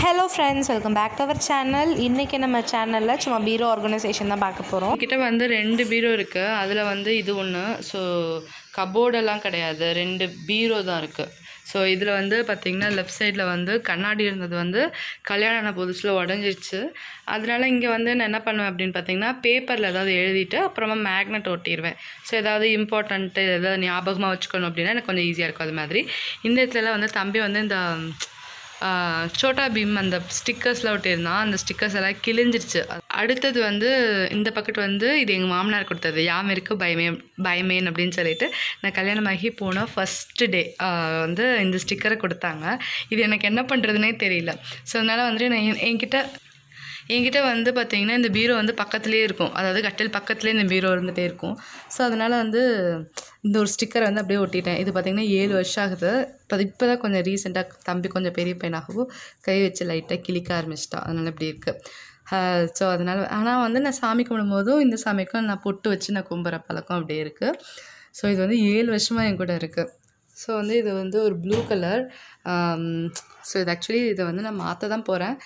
Hello friends, welcome back to our channel. இன்றைக்கி நம்ம சேனலில் சும்மா பீரோ ஆர்கனைசேஷன் தான் பார்க்க போகிறோம். கிட்ட வந்து 2 பீரோ இருக்குது. அதில் வந்து இது ஒன்று. ஸோ கபோர்டெல்லாம் கிடையாது, 2 பீரோ தான் இருக்குது. ஸோ இதில் வந்து பார்த்திங்கன்னா லெஃப்ட் சைடில் வந்து கண்ணாடி இருந்தது வந்து கல்யாணம் ஆன புதுசில் உடஞ்சிடுச்சு. அதனால் இங்கே வந்து நான் என்ன பண்ணுவேன் அப்படின்னு பார்த்திங்கன்னா, பேப்பரில் ஏதாவது எழுதிட்டு அப்புறமா மேக்னெட் ஒட்டிடுவேன். ஸோ ஏதாவது இம்பார்ட்டண்ட்டு ஏதாவது ஞாபகமாக வச்சுக்கணும் அப்படின்னா எனக்கு கொஞ்சம் ஈஸியாக இருக்கும். அது மாதிரி இந்த இடத்துலலாம் வந்து தம்பி வந்து இந்த சோட்டா பீம் அந்த ஸ்டிக்கர்ஸ்லாம் ஒட்டியிருந்தான். அந்த ஸ்டிக்கர்ஸ் எல்லாம் கிழிஞ்சிருச்சு. அடுத்தது வந்து இந்த பக்கெட் வந்து இது எங்கள் மாமனார் கொடுத்தது. யாம் இருக்குது பயமேன் அப்படின்னு சொல்லிட்டு நான் கல்யாணமாகி போன ஃபஸ்ட்டு டே வந்து இந்த ஸ்டிக்கரை கொடுத்தாங்க. இது எனக்கு என்ன பண்ணுறதுனே தெரியல. ஸோ அதனால் வந்துட்டு நான் என்கிட்ட வந்து பார்த்திங்கன்னா இந்த பீரோ வந்து பக்கத்துலேயே இருக்கும். அதாவது கட்டில் பக்கத்துலேயே இந்த பீரோ இருந்துகிட்டே இருக்கும். ஸோ அதனால் வந்து இந்த ஒரு ஸ்டிக்கரை வந்து அப்படியே ஒட்டிட்டேன். இது பார்த்திங்கன்னா 7 வருஷம் ஆகுது. இப்போ தான் கொஞ்சம் ரீசெண்டாக தம்பி கொஞ்சம் பெரிய பையனாகவும் கை வச்சு லைட்டாக கிளிக்க ஆரம்பிச்சிட்டான். அதனால் இப்படி இருக்குது. ஸோ அதனால் ஆனால் வந்து நான் சாமி கும்பிடும்போதும் இந்த சாமிக்கும் நான் பொட்டு வச்சு நான் கும்பிட்ற பழக்கம் அப்படியே இருக்குது. ஸோ இது வந்து 7 வருஷமாக என் கூட இருக்குது. ஸோ வந்து இது வந்து ஒரு ப்ளூ கலர். ஸோ இது ஆக்சுவலி இதை வந்து நான் மாற்ற தான் போகிறேன்.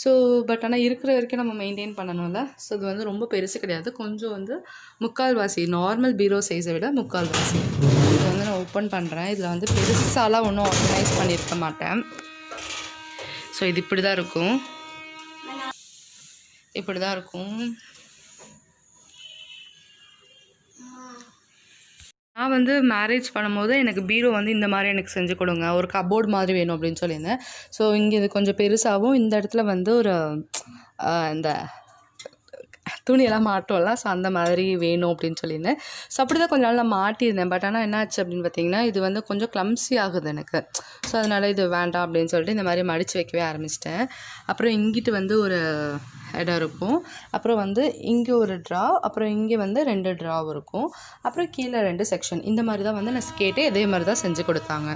ஸோ பட் ஆனால் இருக்கிற வரைக்கும் நம்ம மெயின்டைன் பண்ணணும்ல. ஸோ இது வந்து ரொம்ப பெருசு கிடையாது, கொஞ்சம் வந்து முக்கால்வாசி நார்மல் பீரோ சைஸை விட முக்கால்வாசி. இதை வந்து நான் ஓப்பன் பண்ணுறேன். இதில் வந்து பெருசாலாம் ஒன்றும் ஆர்கனைஸ் பண்ணியிருக்க மாட்டேன். ஸோ இது இப்படி தான் இருக்கும். நான் வந்து மேரேஜ் பண்ணும்போது எனக்கு பீரோ வந்து இந்த மாதிரி எனக்கு செஞ்சு கொடுங்க, ஒரு கபோர்டு மாதிரி வேணும் அப்படின்னு சொல்லியிருந்தேன். ஸோ இங்கே இது கொஞ்சம் பெருசாகவும் இந்த இடத்துல வந்து ஒரு இந்த துணியெல்லாம் மாட்டோம்ல, ஸோ அந்த மாதிரி வேணும் அப்படின்னு சொல்லியிருந்தேன். ஸோ அப்படி தான் கொஞ்சம் நாள் நான் மாட்டியிருந்தேன். பட் ஆனால் என்னாச்சு அப்படின்னு பார்த்திங்கன்னா, இது வந்து கொஞ்சம் க்ளம்ஸி ஆகுது எனக்கு. ஸோ அதனால் இது வேண்டாம் அப்படின்னு சொல்லிட்டு இந்த மாதிரி மடித்து வைக்கவே ஆரம்பிச்சிட்டேன். அப்புறம் இங்கிட்டு வந்து ஒரு இடம் இருக்கும். அப்புறம் வந்து இங்கே ஒரு ட்ரா, அப்புறம் இங்கே வந்து 2 ட்ராவும் இருக்கும். அப்புறம் கீழே 2 செக்ஷன். இந்த மாதிரி தான் வந்து நான் கேட்டே இதே மாதிரி தான் செஞ்சு கொடுத்தாங்க.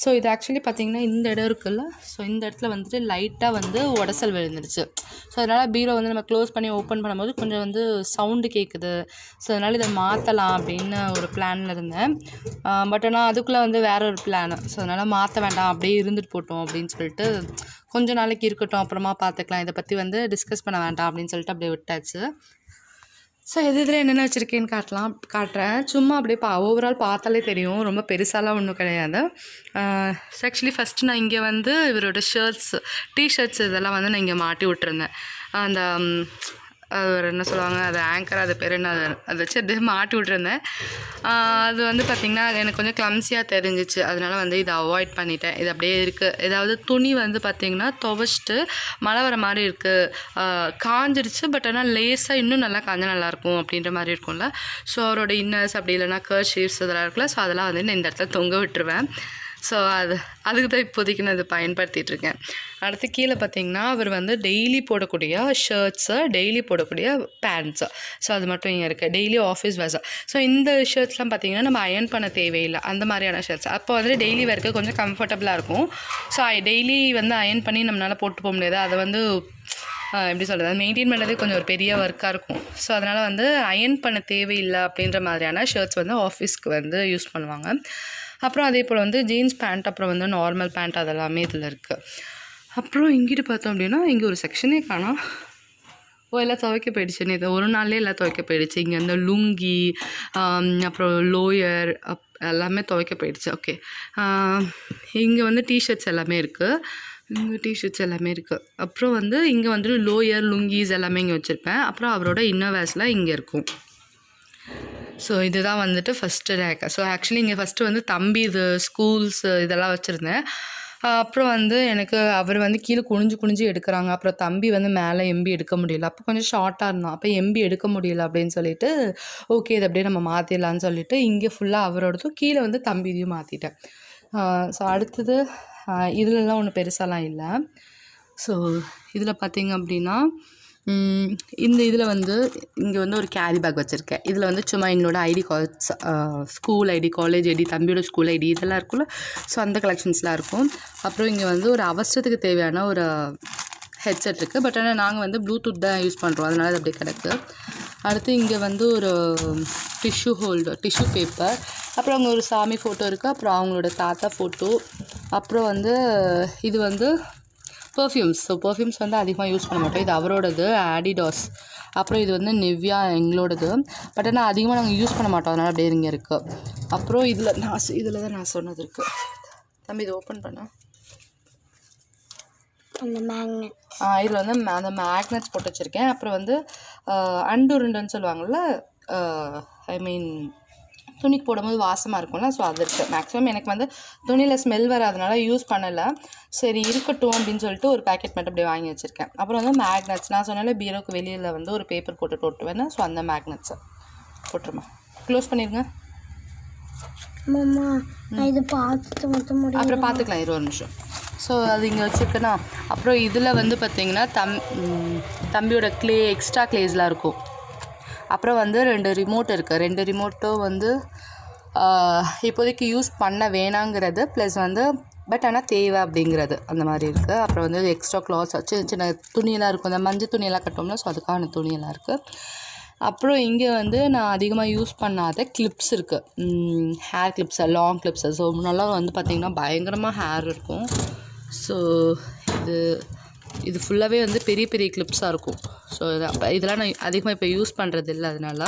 ஸோ இது ஆக்சுவலி பார்த்திங்கன்னா இந்த இடம் இருக்குல்ல, ஸோ இந்த இடத்துல வந்துட்டு லைட்டாக வந்து உடசல் விழுந்துருச்சு. ஸோ அதனால் பீரோ வந்து நம்ம க்ளோஸ் பண்ணி ஓப்பன் பண்ணும்போது கொஞ்சம் வந்து சவுண்டு கேட்குது. ஸோ அதனால் இதை மாற்றலாம் அப்படின்னு ஒரு பிளானில் இருந்தேன். பட் ஆனால் அதுக்குள்ளே வந்து வேற ஒரு பிளான். ஸோ அதனால் மாற்ற வேண்டாம், அப்படியே இருந்துட்டு போட்டோம் அப்படின்னு சொல்லிட்டு கொஞ்சம் நாளைக்கு இருக்கட்டும், அப்புறமா பார்த்துக்கலாம், இதை பற்றி வந்து டிஸ்கஸ் பண்ண வேண்டாம் அப்படின்னு சொல்லிட்டு அப்படியே விட்டாச்சு. ஸோ இதில் என்னென்ன வச்சுருக்கேன்னு காட்டுறேன். சும்மா அப்படியே ஓவரால் பார்த்தாலே தெரியும், ரொம்ப பெருசாலாம் ஒன்றும் கிடையாது. ஸோ ஆக்சுவலி ஃபஸ்ட்டு நான் இங்கே வந்து இவரோட டிஷர்ட்ஸ் இதெல்லாம் வந்து நான் இங்கே மாட்டி விட்டுருந்தேன். அந்த அது என்ன சொல்லுவாங்க, அது ஆங்கர், அது பேர் என்ன, அதை வச்சு அது மாட்டி விட்ருந்தேன். அது வந்து பார்த்திங்கன்னா எனக்கு கொஞ்சம் க்ளம்ஸியாக தெரிஞ்சிச்சு. அதனால் வந்து இதை அவாய்ட் பண்ணிட்டேன். இது அப்படியே இருக்குது. ஏதாவது துணி வந்து பார்த்திங்கன்னா துவைச்சிட்டு மழை வர மாதிரி இருக்குது, காஞ்சிருச்சு. பட் ஆனால் லேஸாக இன்னும் நல்லா காஞ்சால் நல்லாயிருக்கும் அப்படின்ற மாதிரி இருக்கும்ல. ஸோ அவரோட இன்னர்ஸ் அப்படி இல்லைனா கர்ஷீஃப்ஸ் இதெல்லாம் இருக்குல்ல, ஸோ அதெல்லாம் வந்து நான் இந்த இடத்துல தொங்க விட்டுருவேன். ஸோ அதுக்கு தான் இப்போதைக்கு நான் இதை பயன்படுத்திகிட்ருக்கேன். அடுத்து கீழே பார்த்திங்கன்னா அவர் வந்து டெய்லி போடக்கூடிய ஷர்ட்ஸு, டெய்லி போடக்கூடிய பேண்ட்ஸு, ஸோ அது மட்டும் இங்கே இருக்குது. Daily office wears. ஸோ இந்த ஷர்ட்ஸ்லாம் பார்த்திங்கன்னா நம்ம அயர்ன் பண்ண தேவையில்லை, அந்த மாதிரியான ஷர்ட்ஸ். அப்போ வந்து டெய்லி வேர்க்கு கொஞ்சம் கம்ஃபர்டபுளாக இருக்கும். ஸோ டெய்லி வந்து அயர்ன் பண்ணி நம்மளால் போட்டு போக முடியாது. அதை வந்து எப்படி சொல்கிறது, மெயின்டைன் பண்ணுறதே கொஞ்சம் ஒரு பெரிய ஒர்க்காக இருக்கும். ஸோ அதனால் வந்து அயர்ன் பண்ண தேவையில்லை அப்படின்ற மாதிரியான ஷர்ட்ஸ் வந்து ஆஃபீஸ்க்கு வந்து யூஸ் பண்ணுவாங்க. அப்புறம் அதே போல் வந்து ஜீன்ஸ் பேண்ட், அப்புறம் வந்து நார்மல் பேண்ட், அதெல்லாமே இதில் இருக்குது. அப்புறம் இங்கிட்டு பார்த்தோம் அப்படின்னா இங்கே ஒரு செக்ஷனே காணோம். எல்லாம் துவைக்க போயிடுச்சுன்னு, இது ஒரு நாள்லேயே எல்லாம் துவைக்க போயிடுச்சு. இங்கே வந்து லுங்கி, அப்புறம் லோயர் எல்லாமே துவைக்க போயிடுச்சு. ஓகே, இங்கே வந்து டிஷர்ட்ஸ் எல்லாமே இருக்குது. அப்புறம் வந்து இங்கே வந்து லோயர், லுங்கீஸ் எல்லாமே இங்கே வச்சுருப்பேன். அப்புறம் அவரோட இன்னர்வேர்ஸ்லாம் இங்கே இருக்கும். ஸோ இதுதான் வந்துட்டு ஃபஸ்ட்டு ரேக். ஸோ ஆக்சுவலி இங்கே ஃபஸ்ட்டு வந்து தம்பி இது ஸ்கூல்ஸு இதெல்லாம் வச்சுருந்தேன். அப்புறம் வந்து எனக்கு அவர் வந்து கீழே குனிஞ்சு எடுக்கிறாங்க. அப்புறம் தம்பி வந்து மேலே எம்பி எடுக்க முடியல, அப்போ கொஞ்சம் ஷார்ட்டாக இருந்தான். அப்போ எம்பி எடுக்க முடியல அப்படின்னு சொல்லிட்டு ஓகே இதை அப்படியே நம்ம மாற்றிடலான்னு சொல்லிட்டு இங்கே ஃபுல்லாக அவரோடதும் கீழே வந்து தம்பி இதையும் மாற்றிட்டேன். ஸோ அடுத்தது இதிலலாம் ஒன்றும் பெருசாலாம் இல்லை. ஸோ இதில் பார்த்திங்க அப்படின்னா இந்த இதில் வந்து இங்கே வந்து ஒரு கேரி பேக் வச்சுருக்கேன். இதில் வந்து சும்மா என்னோடய ID cards, school ID, college ID, தம்பியோட ஸ்கூல் ஐடி இதெல்லாம் இருக்குல்ல, ஸோ அந்த கலெக்ஷன்ஸ்லாம் இருக்கும். அப்புறம் இங்கே வந்து ஒரு அவசரத்துக்கு தேவையான ஒரு ஹெட்செட் இருக்குது. பட் ஆனால் நாங்கள் வந்து ப்ளூடூத் தான் யூஸ் பண்ணுறோம், அதனால அது அப்படியே கிடக்கு. அடுத்து இங்கே வந்து ஒரு டிஷ்யூ பேப்பர், அப்புறம் அங்கே ஒரு சாமி ஃபோட்டோ இருக்குது, அப்புறம் அவங்களோட தாத்தா ஃபோட்டோ, அப்புறம் வந்து இது வந்து பர்ஃப்யூம்ஸ். ஸோ பர்ஃப்யூம்ஸ் வந்து அதிகமாக யூஸ் பண்ண மாட்டோம். இது அவரோடது ஆடிடாஸ். அப்புறம் இது வந்து நிவ்யா எங்களோடது. பட் ஆனால் அதிகமாக நாங்கள் யூஸ் பண்ண மாட்டோம், அதனால் அப்படியே இங்கே இருக்குது. அப்புறம் இதில் தான் நான் சொன்னது இருக்குது. தம்பி இது ஓப்பன் பண்ண அந்த மேக்னெட். இதில் வந்து அந்த மேக்னெட்ஸ் போட்டு வச்சுருக்கேன். அப்புறம் வந்து அண்டுருண்டுன்னு சொல்லுவாங்கள்ல, ஐ மீன் துணிக்கு போடும்போது வாசமாக இருக்கும்ல, ஸோ அது இருக்குது. மேக்ஸிமம் எனக்கு வந்து துணியில் ஸ்மெல் வராதனால யூஸ் பண்ணலை. சரி இருக்கட்டும் அப்படின்னு சொல்லிட்டு ஒரு பேக்கெட் மட்டும் அப்படியே வாங்கி வச்சுருக்கேன். அப்புறம் வந்து மேக்னெட்ஸ் நான் சொன்னால பீரோக்கு வெளியில் வந்து ஒரு பேப்பர் போட்டு ஒட்டுவேன். ஸோ அந்த மேக்னெட்ஸை போட்டுருமா, க்ளோஸ் பண்ணிடுங்க. அம்மா நான் இது பார்த்துட்டு மட்டும் முடியும், அப்புறம் பார்த்துக்கலாம், 20 நிமிஷம். ஸோ அது இங்கே வச்சுருக்கேன்னா. அப்புறம் இதில் வந்து பார்த்திங்கன்னா தம்பியோட எக்ஸ்ட்ரா க்ளேஸ்லாம் இருக்கும். அப்புறம் வந்து 2 ரிமோட் இருக்குது. 2 ரிமோட்டும் வந்து இப்போதைக்கு யூஸ் பண்ண வேணாங்கிறது, ப்ளஸ் வந்து பட் ஆனால் தேவை அப்படிங்கிறது அந்த மாதிரி இருக்குது. அப்புறம் வந்து எக்ஸ்ட்ரா கிளாத்ஸ் சின்ன சின்ன துணியெல்லாம் இருக்கும், அந்த மஞ்சள் துணியெல்லாம் கட்டோம்னா, ஸோ அதுக்கான துணியெல்லாம் இருக்குது. அப்புறம் இங்கே வந்து நான் அதிகமாக யூஸ் பண்ணாத கிளிப்ஸ் இருக்குது, hair clips, long clips. So முன்னெல்லாம் வந்து பார்த்திங்கன்னா பயங்கரமாக ஹேர் இருக்கும். ஸோ இது ஃபுல்லாகவே வந்து பெரிய பெரிய கிளிப்ஸாக இருக்கும். ஸோ இதெல்லாம் நான் அதிகமாக இப்போ யூஸ் பண்ணுறது இல்லை, அதனால.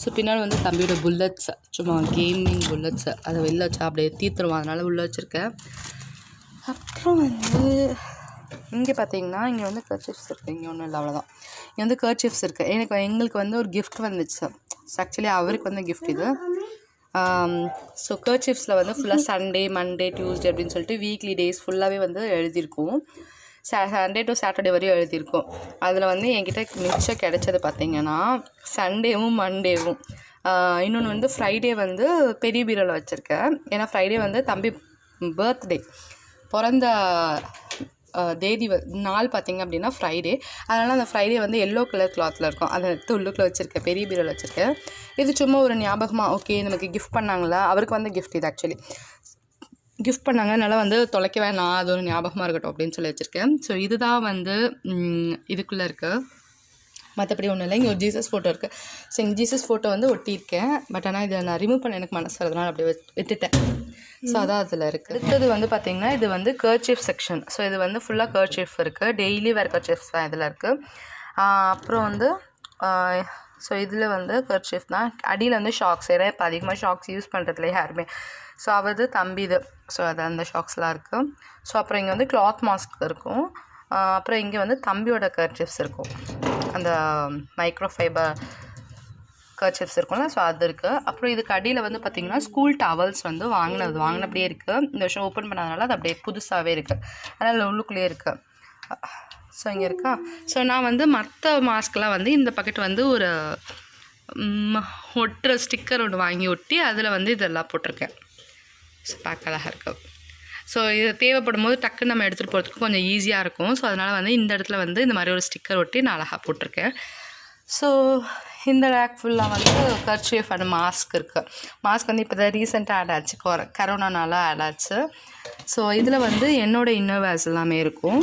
ஸோ பின்னாடி வந்து தம்பியோட புல்லட்ஸ், சும்மா கேமிங் புல்லட்ஸு, அதை வெளில வச்சா அப்படியே தீர்த்துருவோம், அதனால் உள்ளே வச்சுருக்கேன். அப்புறம் வந்து இங்கே பார்த்தீங்கன்னா இங்கே வந்து கர்ச்சீஃப்ஸ் இருக்குது. இங்கே ஒன்றும் இல்லை, அவ்வளோதான். இங்கே வந்து கர்ச்சீஃப்ஸ் இருக்குது. எங்களுக்கு வந்து ஒரு கிஃப்ட் வந்துச்சு. ஆக்சுவலி அவருக்கு வந்து கிஃப்ட் இது. ஸோ கர்ச்சீஃப்ஸில் வந்து ஃபுல்லாக சண்டே, மண்டே, டியூஸ்டே அப்படின்னு சொல்லிட்டு வீக்லி டேஸ் ஃபுல்லாகவே வந்து எழுதியிருக்கும். சண்டே டு சாட்டர்டே வரையும் எழுதியிருக்கோம். அதில் வந்து என்கிட்ட மிச்சம் கிடைச்சது பார்த்திங்கன்னா சண்டேவும் மண்டேவும். இன்னொன்று வந்து ஃப்ரைடே வந்து பெரிய பீரோவில் வச்சுருக்கேன். ஏன்னா ஃப்ரைடே வந்து தம்பி பர்த்டே, பிறந்த தேதி நாள் பார்த்திங்க அப்படின்னா ஃப்ரைடே. அதனால் அந்த ஃப்ரைடே வந்து எல்லோ கலர் கிளாத்தில் இருக்கும், அதை எடுத்து உள்ளுக்குள்ளே வச்சுருக்கேன், பெரிய பீரோவில் வச்சுருக்கேன். இது சும்மா ஒரு ஞாபகமாக, ஓகே நமக்கு கிஃப்ட் பண்ணாங்களா, அவருக்கு வந்து கிஃப்ட் இது ஆக்சுவலி கிஃப்ட் பண்ணாங்க, அதனால் வந்து தொலைக்க வேணாம், அது ஒரு ஞாபகமாக இருக்கட்டும் அப்படின்னு சொல்லி வச்சுருக்கேன். ஸோ இதுதான் வந்து இதுக்குள்ளே இருக்குது. மற்றபடி ஒன்றும் இல்லை. இங்கே ஒரு ஜீசஸ் ஃபோட்டோ இருக்குது. ஸோ இங்கே ஜீசஸ் ஃபோட்டோ வந்து ஒட்டியிருக்கேன். பட் ஆனால் இதை நான் ரிமூவ் பண்ண எனக்கு மனசு வரதுனால அப்படியே விட்டுட்டேன். ஸோ அதான் அதில் இருக்குது. அடுத்தது வந்து பார்த்திங்கன்னா இது வந்து கர்ச்சீஃப் செக்ஷன். ஸோ இது வந்து ஃபுல்லாக கர்ச்சீஃப் இருக்குது, டெய்லி வேர் கர்ச்சீஃப்ஸ் தான் இதில் இருக்குது. அப்புறம் வந்து ஸோ இதில் வந்து கர்ச்சீஃப் தான். அடியில் வந்து ஷாக்ஸ், ஏன்னா இப்போ அதிகமாக ஷாக்ஸ் யூஸ் பண்ணுறதுல யாருமே. ஸோ அவது தம்பி இது. ஸோ அது அந்த ஷாக்ஸ்லாம் இருக்குது. ஸோ அப்புறம் இங்கே வந்து கிளாத் மாஸ்க் இருக்கும். அப்புறம் இங்கே வந்து தம்பியோட கர்ச்சீஃப்ஸ் இருக்கும், அந்த மைக்ரோ ஃபைபர் கர்ச்சீஃப்ஸ் இருக்கும்ல, ஸோ அது இருக்குது. அப்புறம் இதுக்கு அடியில் வந்து பார்த்திங்கன்னா ஸ்கூல் டவல்ஸ் வந்து வாங்கினப்படியே இருக்குது. இந்த வருஷம் ஓப்பன் பண்ணாதனால அது அப்படியே புதுசாகவே இருக்குது, அதனால் உள்ளுக்குள்ளேயே இருக்குது. ஸோ இங்கே இருக்கா. ஸோ நான் வந்து மற்ற மாஸ்க்லாம் வந்து இந்த பக்கெட் வந்து ஒரு ஒட்டுற ஸ்டிக்கர் ஒன்று வாங்கி ஒட்டி அதில் வந்து இதெல்லாம் போட்டிருக்கேன். ஸோ பார்க்க அழகாக இருக்குது. ஸோ இது தேவைப்படும் போது டக்குன்னு நம்ம எடுத்துகிட்டு போகிறதுக்கு கொஞ்சம் ஈஸியாக இருக்கும். ஸோ அதனால் வந்து இந்த இடத்துல வந்து இந்த மாதிரி ஒரு ஸ்டிக்கர் ஒட்டி நான் அழகாக போட்டிருக்கேன். ஸோ இந்த ரேக் ஃபுல்லாக வந்து கர்ச்சீஃப் அண்ட் மாஸ்க் இருக்குது. மாஸ்க் வந்து இப்போ தான் ரீசெண்டாக ஆட் ஆச்சு, கரோனானால ஆட் ஆச்சு. ஸோ இதில் வந்து என்னோடய இன்னோவேர்ஸ் எல்லாமே இருக்கும்.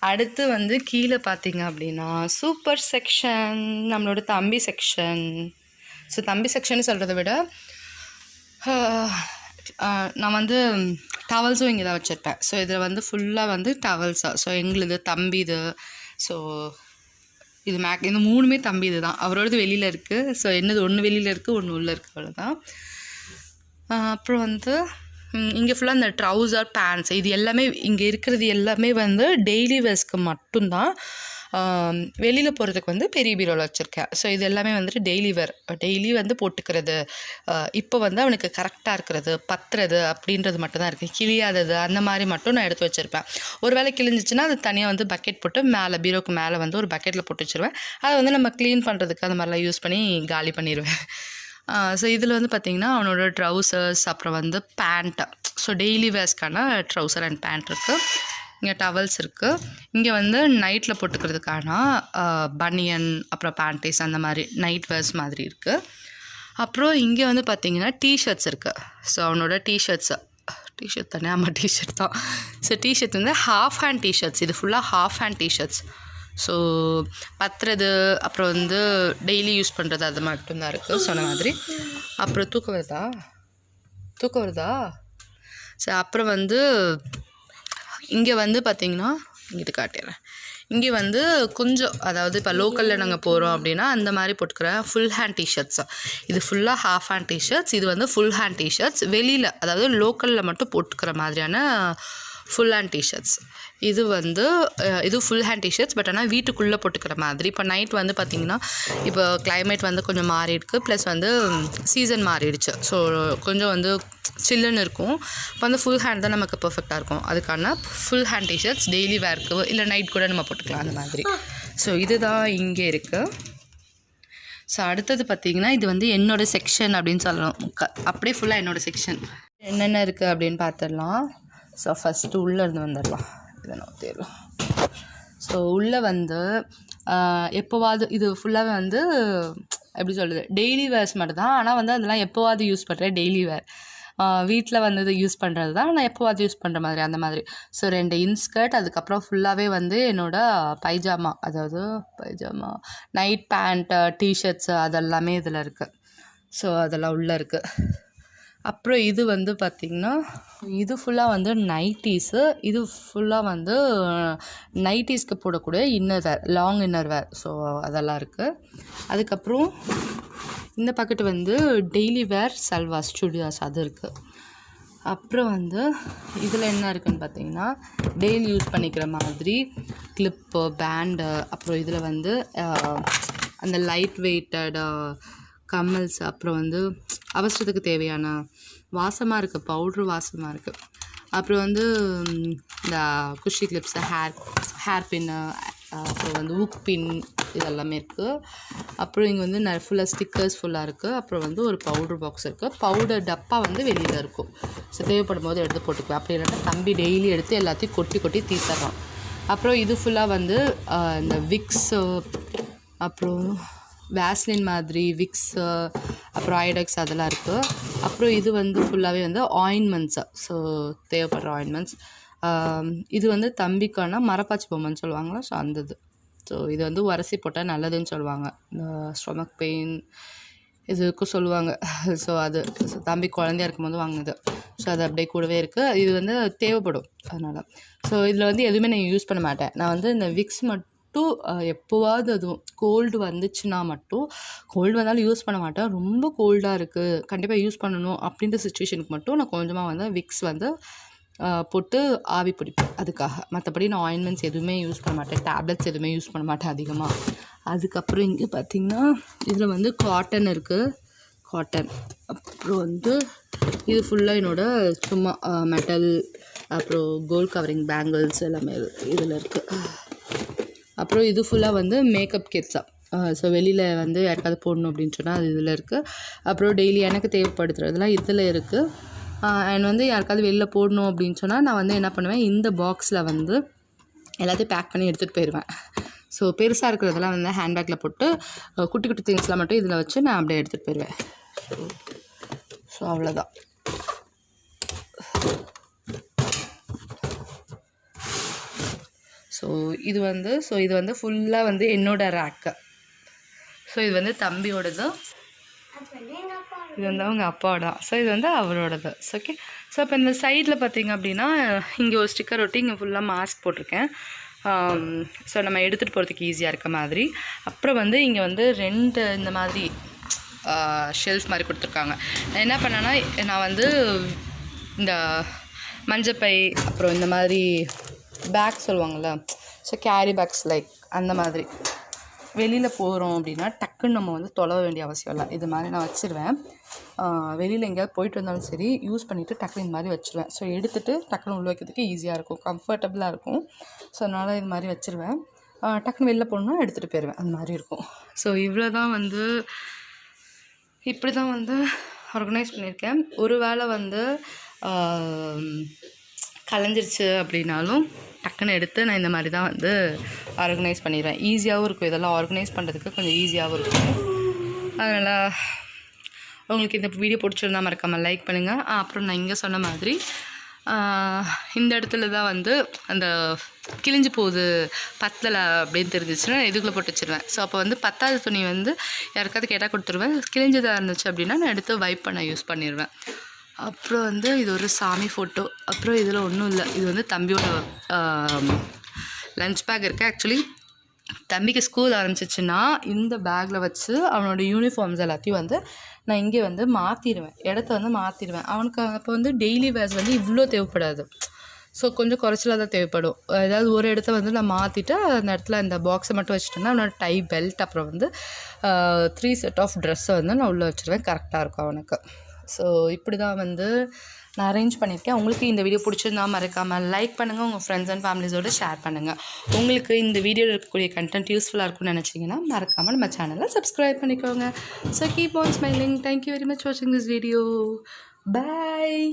அடுத்து வந்து கீழே பார்த்திங்க அப்படின்னா சூப்பர் செக்ஷன், நம்மளோட தம்பி செக்ஷன். ஸோ தம்பி செக்ஷன் சொல்கிறத விட நான் வந்து டவல்ஸும் இங்கே தான் வச்சுருப்பேன். ஸோ இதில் வந்து ஃபுல்லாக வந்து டவல்ஸாக. ஸோ எங்களுது தம்பி இது. ஸோ இது இந்த 3மே தம்பி இது தான். அவரோடது வெளியில் இருக்குது. ஸோ என்னது ஒன்று வெளியில் இருக்குது, ஒன்று உள்ளே இருக்குது, அவ்வளோதான். அப்புறம் வந்து இங்கே ஃபுல்லாக இந்த ட்ரௌசர், பேண்ட்ஸ், இது எல்லாமே இங்கே இருக்கிறது எல்லாமே வந்து டெய்லி வேர்ஸ்க்கு மட்டும்தான். வெளியில் போகிறதுக்கு வந்து பெரிய பீரோவில் வச்சுருக்கேன். ஸோ இது எல்லாமே வந்துட்டு டெய்லி வேர், டெய்லி வந்து போட்டுக்கிறது. இப்போ வந்து அவனுக்கு கரெக்டாக இருக்கிறது, பத்துறது அப்படின்றது மட்டும்தான் இருக்குது. கிழியாதது அந்த மாதிரி மட்டும் நான் எடுத்து வச்சுருப்பேன். ஒரு வேளை கிழிஞ்சிச்சின்னா அது தனியாக வந்து பக்கெட் போட்டு மேலே பீரோக்கு மேலே வந்து ஒரு பக்கெட்டில் போட்டு வச்சுருவேன். அதை வந்து நம்ம க்ளீன் பண்ணுறதுக்கு அந்த மாதிரிலாம் யூஸ் பண்ணி காலி பண்ணிடுவேன். ஸோ இதில் வந்து பார்த்திங்கன்னா அவனோட ட்ரௌசர்ஸ், அப்புறம் வந்து பேண்ட்டு, ஸோ டெய்லி வேர்ஸ்க்கான ட்ரௌசர் அண்ட் பேண்ட் இருக்குது. இங்கே டவல்ஸ் இருக்குது. இங்கே வந்து நைட்டில் போட்டுக்கிறதுக்கான பனியன், அப்புறம் பேண்டீஸ், அந்த மாதிரி நைட் வேர்ஸ் மாதிரி இருக்குது. அப்புறம் இங்கே வந்து பார்த்திங்கன்னா டிஷர்ட்ஸ் இருக்குது. ஸோ அவனோட டிஷர்ட் தானே, ஆமாம் டிஷர்ட் தான். ஸோ டிஷர்ட் வந்து ஹாஃப் ஹேண்ட் டிஷர்ட்ஸ், இது ஃபுல்லாக ஹாஃப் ஹேண்ட் டிஷர்ட்ஸ். ஸோ பத்துறது, அப்புறம் வந்து டெய்லி யூஸ் பண்ணுறது, அது மட்டும்தான் இருக்குது சொன்ன மாதிரி. அப்புறம் தூக்கம் வருதா? ஸோ அப்புறம் வந்து இங்கே வந்து பார்த்திங்கன்னா இங்கிட்டு காட்டிடுறேன். இங்கே வந்து கொஞ்சம் அதாவது இப்போ லோக்கலில் நாங்கள் போகிறோம் அப்படின்னா அந்த மாதிரி போட்டுக்கிற ஃபுல் ஹேண்ட் டிஷர்ட்ஸ். இது ஃபுல்லாக ஹாஃப் ஹேண்ட் டிஷர்ட்ஸ், இது வந்து ஃபுல் ஹேண்ட் டிஷர்ட்ஸ். வெளியில் அதாவது லோக்கலில் மட்டும் போட்டுக்கிற மாதிரியான ஃபுல் ஹேண்ட் டிஷர்ட்ஸ். இது வந்து இது ஃபுல் ஹேண்ட் டிஷர்ட்ஸ், பட் ஆனால் வீட்டுக்குள்ளே போட்டுக்கிற மாதிரி. இப்போ நைட் வந்து பார்த்திங்கன்னா இப்போ கிளைமேட் வந்து கொஞ்சம் மாறிடுக்கு, ப்ளஸ் வந்து சீசன் மாறிடுச்சு. ஸோ கொஞ்சம் வந்து சில்லுன்னு இருக்கும். இப்போ வந்து ஃபுல் ஹேண்ட் தான் நமக்கு பர்ஃபெக்டாக இருக்கும். அதுக்கான ஃபுல் ஹேண்ட் டிஷர்ட்ஸ் டெய்லி வேர்க்கு இல்லை நைட் கூட நம்ம போட்டுக்கலாம் அந்த மாதிரி. ஸோ இதுதான் இங்கே இருக்குது. ஸோ அடுத்தது பார்த்திங்கன்னா இது வந்து என்னோடய செக்ஷன் அப்படின்னு சொல்லலாம். அப்படியே ஃபுல்லாக என்னோடய செக்ஷன் என்னென்ன இருக்குது அப்படின்னு பார்த்துடலாம். ஸோ ஃபஸ்ட்டு உள்ளே இருந்து வந்துடலாம். இதை நான் தேடலாம். ஸோ உள்ளே வந்து எப்போவாது இது ஃபுல்லாகவே வந்து எப்படி சொல்கிறது, டெய்லி வேர்ஸ் மட்டும் தான். ஆனால் வந்து அதெல்லாம் எப்போவாது யூஸ் பண்ணுறேன். டெய்லி வேர் வீட்டில் வந்து இது யூஸ் பண்ணுறது தான், நான் எப்போவாது யூஸ் பண்ணுற மாதிரி அந்த மாதிரி. ஸோ 2 இன்ஸ்கர்ட், அதுக்கப்புறம் ஃபுல்லாகவே வந்து என்னோடய பைஜாமா, அதாவது பைஜாமா நைட் பேண்ட் டிஷர்ட்ஸு அதெல்லாமே இதில் இருக்குது. ஸோ அதெல்லாம் உள்ளே இருக்குது. அப்புறம் இது வந்து பார்த்திங்கன்னா இது ஃபுல்லாக வந்து நைட்டீஸு. இது ஃபுல்லாக வந்து நைட்டீஸ்க்கு போடக்கூடிய inner wear, long inner wear. So அதெல்லாம் இருக்குது. அதுக்கப்புறம் இந்த பக்கெட்டு வந்து டெய்லி வேர் சல்வாஸ், சுடிதாஸ் அது இருக்குது. அப்புறம் வந்து இதில் என்ன இருக்குதுன்னு பார்த்தீங்கன்னா டெய்லி யூஸ் பண்ணிக்கிற மாதிரி கிளிப்பு, பேண்டு, அப்புறம் இதில் வந்து அந்த லைட் வெயிட்டட் கம்மல்ஸ், அப்புறம் வந்து அவசரத்துக்கு தேவையான வாசமாக இருக்குது, பவுட்ரு வாசமாக இருக்குது. அப்புறம் வந்து இந்த குஷி கிளிப்ஸு, ஹேர் பின்னு, அப்புறம் வந்து ஊக் பின் இதெல்லாமே இருக்குது. அப்புறம் இங்கே வந்து ஃபுல்லாக ஸ்டிக்கர்ஸ் ஃபுல்லாக இருக்குது. அப்புறம் வந்து ஒரு பவுட்ரு பாக்ஸ் இருக்குது. பவுடர் டப்பா வந்து வெளியில் இருக்கும். ஸோ தேவைப்படும் போது எடுத்து போட்டுக்குவேன். அப்படி இல்லைன்னா தம்பி டெய்லி எடுத்து எல்லாத்தையும் கொட்டி தீர்த்தர்றான். அப்புறம் இது ஃபுல்லாக வந்து இந்த விக்ஸு, அப்புறம் வேஸ்லின் மாதிரி விக்ஸு, அப்புறம் ஐடெக்ஸ் அதெல்லாம் இருக்குது. அப்புறம் இது வந்து ஃபுல்லாகவே வந்து ஆயின்மெண்ட்ஸு. ஸோ தேவைப்படுற ஆயின்மெண்ட்ஸ். இது வந்து தம்பிக்கான மரப்பாச்சி பொம்மைன்னு சொல்லுவாங்களா, ஸோ அந்த இது. ஸோ இது வந்து உரசி போட்டால் நல்லதுன்னு சொல்லுவாங்க. இந்த ஸ்டொமக் பெயின் இதுக்கும் சொல்லுவாங்க. ஸோ அது தம்பி குழந்தையா இருக்கும்போது வாங்கினது. ஸோ அது அப்படியே கூடவே இருக்குது. இது வந்து தேவைப்படும் அதனால். ஸோ இதில் வந்து எதுவுமே நான் யூஸ் பண்ண மாட்டேன். நான் வந்து இந்த விக்ஸ் மட்டும் எப்போவாது அதுவும் கோல்டு வந்துச்சுன்னா மட்டும், கோல்டு வந்தாலும் யூஸ் பண்ண மாட்டேன். ரொம்ப கோல்டாக இருக்குது கண்டிப்பாக யூஸ் பண்ணணும் அப்படின்ற சுச்சுவேஷனுக்கு மட்டும் நான் கொஞ்சமாக வந்து விக்ஸ் வந்து போட்டு ஆவி பிடிப்பேன் அதுக்காக. மற்றபடி நான் ஆயின்மெண்ட்ஸ் எதுவுமே யூஸ் பண்ண மாட்டேன், டேப்லெட்ஸ் எதுவுமே யூஸ் பண்ண மாட்டேன் அதிகமாக. அதுக்கப்புறம் இங்கே பார்த்திங்கன்னா இதில் வந்து காட்டன் இருக்குது, காட்டன். அப்புறம் வந்து இது ஃபுல்லாக என்னோடய சும்மா மெட்டல், அப்புறம் கோல்ட் கவரிங் பேங்கிள்ஸ் எல்லாமே இதில் இருக்குது. அப்புறம் இது ஃபுல்லாக வந்து மேக்கப் கிட்ஸாக. ஸோ வெளியில் வந்து யாருக்காவது போடணும் அப்படின்னு சொன்னால் அது இதில் இருக்குது. அப்புறம் டெய்லி எனக்கு தேவைப்படுத்துறதுலாம் இதில் இருக்குது. அண்ட் வந்து யாருக்காவது வெளில போடணும் அப்படின்னு சொன்னால் நான் வந்து என்ன பண்ணுவேன், இந்த பாக்ஸில் வந்து எல்லாத்தையும் பேக் பண்ணி எடுத்துகிட்டு போயிடுவேன். ஸோ பெருசாக இருக்கிறதெல்லாம் வந்து ஹேண்ட்பேக்கில் போட்டு குட்டி திங்ஸ்லாம் மட்டும் இதில் வச்சு நான் அப்படியே எடுத்துகிட்டு போயிடுவேன். ஸோ அவ்வளோதான். ஸோ இது வந்து ஃபுல்லாக வந்து என்னோடய ரேக்கு. ஸோ இது வந்து தம்பியோடது, இது வந்து அவங்க அப்பாவோட. ஸோ இது வந்து அவரோடது. ஓகே. ஸோ இப்போ இந்த சைடில் பார்த்திங்க அப்படின்னா இங்கே ஒரு ஸ்டிக்கர் ஒட்டி இங்கே ஃபுல்லாக மாஸ்க் போட்டிருக்கேன். ஸோ நம்ம எடுத்துகிட்டு போகிறதுக்கு ஈஸியாக இருக்க மாதிரி. அப்புறம் வந்து இங்கே வந்து 2 இந்த மாதிரி ஷெல்ஃப் மாதிரி கொடுத்துருக்காங்க. நான் என்ன பண்ணேன்னா, நான் வந்து இந்த மஞ்சப்பை, அப்புறம் இந்த மாதிரி பேக் சொல்லுவாங்கள்ல, ஸோ கேரி பேக்ஸ் லைக் அந்த மாதிரி வெளியில் போகிறோம் அப்படின்னா டக்குன்னு நம்ம வந்து தொலைவ வேண்டிய அவசியம் இல்லை. இது மாதிரி நான் வச்சுருவேன். வெளியில் எங்கேயாவது போயிட்டு வந்தாலும் சரி யூஸ் பண்ணிவிட்டு டக்குன்னு இந்த மாதிரி வச்சுருவேன். ஸோ எடுத்துகிட்டு டக்குன்னு உள்ள வைக்கிறதுக்கு ஈஸியாக இருக்கும், கம்ஃபர்டபுளாக இருக்கும். ஸோ அதனால் இது மாதிரி வச்சுருவேன். டக்குன்னு வெளில போகணுன்னா எடுத்துகிட்டு போயிடுவேன், அந்த மாதிரி இருக்கும். ஸோ இவ்வளோ தான் வந்து இப்படி தான் வந்து ஆர்கனைஸ் பண்ணியிருக்கேன். ஒரு வேளை வந்து கலைஞ்சிருச்சு அப்படின்னாலும் டக்குன்னு எடுத்து நான் இந்த மாதிரி தான் வந்து ஆர்கனைஸ் பண்ணிடுவேன். ஈஸியாகவும் இருக்கும், இதெல்லாம் ஆர்கனைஸ் பண்ணுறதுக்கு கொஞ்சம் ஈஸியாகவும் இருக்கும். அதனால் உங்களுக்கு இந்த வீடியோ பிடிச்சிருந்தா மறக்காமல் லைக் பண்ணுங்கள். அப்புறம் நான் இங்கே சொன்ன மாதிரி இந்த இடத்துல தான் வந்து அந்த கிழிஞ்சு போகுது பத்தலை அப்படின்னு தெரிஞ்சிச்சுன்னா இதுக்குள்ளே போட்டு வச்சுருவேன். ஸோ அப்போ வந்து பத்தாவது துணி வந்து யாருக்காவது கேட்டால் கொடுத்துருவேன். கிழிஞ்சதாக இருந்துச்சு அப்படின்னா நான் எடுத்து வைப் பண்ண யூஸ் பண்ணிடுவேன். அப்புறம் வந்து இது ஒரு சாமி ஃபோட்டோ. அப்புறம் இதில் ஒன்றும் இல்லை, இது வந்து தம்பியோட லஞ்ச் பேக் இருக்குது. ஆக்சுவலி தம்பிக்கு ஸ்கூல் ஆரம்பிச்சிச்சுன்னா இந்த பேக்கில் வச்சு அவனோட யூனிஃபார்ம்ஸ் எல்லாத்தையும் வந்து நான் இங்கே வந்து மாற்றிடுவேன், இடத்த வந்து மாற்றிடுவேன். அவனுக்கு அப்போ வந்து டெய்லி வேர்ஸ் வந்து இவ்வளோ தேவைப்படாது. ஸோ கொஞ்சம் குறைச்சலாக தான் தேவைப்படும். ஏதாவது ஒரு இடத்த வந்து நான் மாற்றிட்டு அந்த இடத்துல இந்த பாக்ஸை மட்டும் வச்சுட்டேன்னா அவனோட டை, பெல்ட், அப்புறம் வந்து 3 செட் ஆஃப் ட்ரெஸ்ஸை வந்து நான் உள்ளே வச்சுருவேன். கரெக்டாக இருக்கும் அவனுக்கு. ஸோ இப்படி தான் வந்து நான் அரேஞ்ச் பண்ணியிருக்கேன். உங்களுக்கு இந்த வீடியோ பிடிச்சிருந்தா மறக்காமல் லைக் பண்ணுங்கள், உங்கள் ஃப்ரெண்ட்ஸ் அண்ட் ஃபேமிலிஸோடு ஷேர் பண்ணுங்கள். உங்களுக்கு இந்த வீடியோவில் இருக்கக்கூடிய கண்டென்ட் யூஸ்ஃபுல்லாக இருக்கும்னு நினச்சிங்கன்னா மறக்காமல் நம்ம சேனலை சப்ஸ்கிரைப் பண்ணிக்கோங்க. So keep on smiling. Thank you very much வாட்சிங் திஸ் வீடியோ. பாய்.